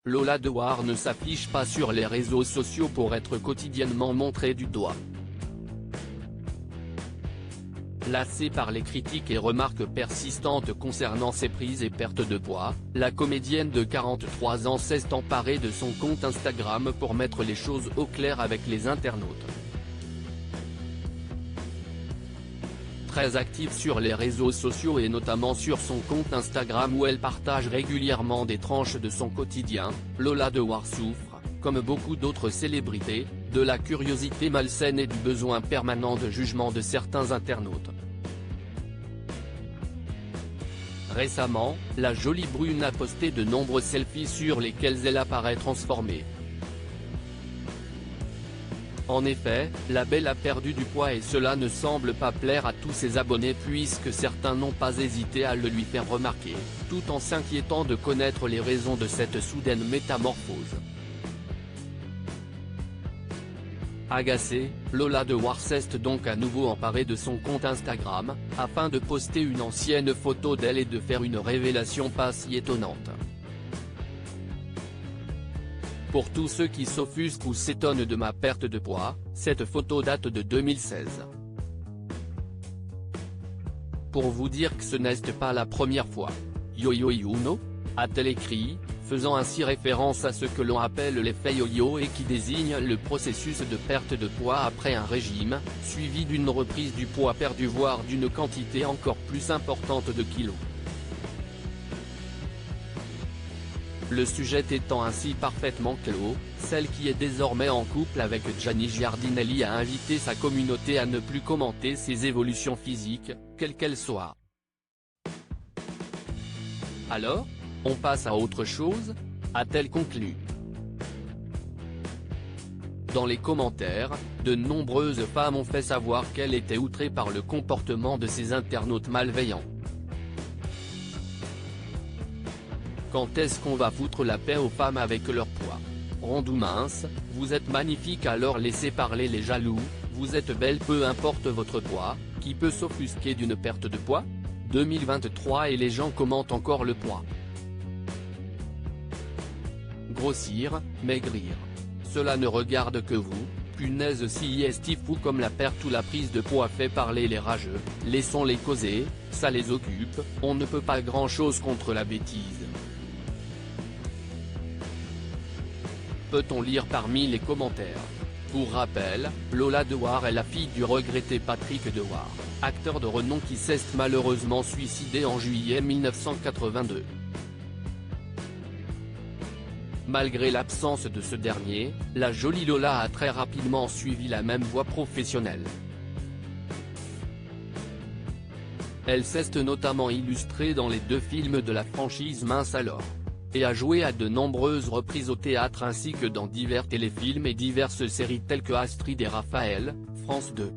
Lola Dewar ne s'affiche pas sur les réseaux sociaux pour être quotidiennement montrée du doigt. Lassée par les critiques et remarques persistantes concernant ses prises et pertes de poids, la comédienne de 43 ans s'est emparée de son compte Instagram pour mettre les choses au clair avec les internautes. Très active sur les réseaux sociaux et notamment sur son compte Instagram où elle partage régulièrement des tranches de son quotidien, Lola Dewar souffre, comme beaucoup d'autres célébrités, de la curiosité malsaine et du besoin permanent de jugement de certains internautes. Récemment, la jolie brune a posté de nombreux selfies sur lesquels elle apparaît transformée. En effet, la belle a perdu du poids et cela ne semble pas plaire à tous ses abonnés puisque certains n'ont pas hésité à le lui faire remarquer, tout en s'inquiétant de connaître les raisons de cette soudaine métamorphose. Agacée, Lola Dewar s'est donc à nouveau emparée de son compte Instagram, afin de poster une ancienne photo d'elle et de faire une révélation pas si étonnante. Pour tous ceux qui s'offusquent ou s'étonnent de ma perte de poids, cette photo date de 2016. Pour vous dire que ce n'est pas la première fois. Yo-yo no, a-t-elle écrit, faisant ainsi référence à ce que l'on appelle l'effet yo-yo et qui désigne le processus de perte de poids après un régime, suivi d'une reprise du poids perdu voire d'une quantité encore plus importante de kilos. Le sujet étant ainsi parfaitement clos, celle qui est désormais en couple avec Gianni Giardinelli a invité sa communauté à ne plus commenter ses évolutions physiques, quelles qu'elles soient. Alors, on passe à autre chose, a-t-elle conclu. Dans les commentaires, de nombreuses femmes ont fait savoir qu'elles étaient outrées par le comportement de ces internautes malveillants. Quand est-ce qu'on va foutre la paix aux femmes avec leur poids? Ronde ou mince, vous êtes magnifique alors laissez parler les jaloux, vous êtes belle peu importe votre poids, qui peut s'offusquer d'une perte de poids? 2023 et les gens commentent encore le poids. Grossir, maigrir. Cela ne regarde que vous, punaise si est fou comme la perte ou la prise de poids fait parler les rageux, laissons-les causer, ça les occupe, on ne peut pas grand-chose contre la bêtise. Peut-on lire parmi les commentaires. Pour rappel, Lola Dewar est la fille du regretté Patrick Dewar, acteur de renom qui s'est malheureusement suicidé en juillet 1982. Malgré l'absence de ce dernier, la jolie Lola a très rapidement suivi la même voie professionnelle. Elle s'est notamment illustrée dans les 2 films de la franchise Mince alors, et a joué à de nombreuses reprises au théâtre ainsi que dans divers téléfilms et diverses séries telles que Astrid et Raphaël, France 2.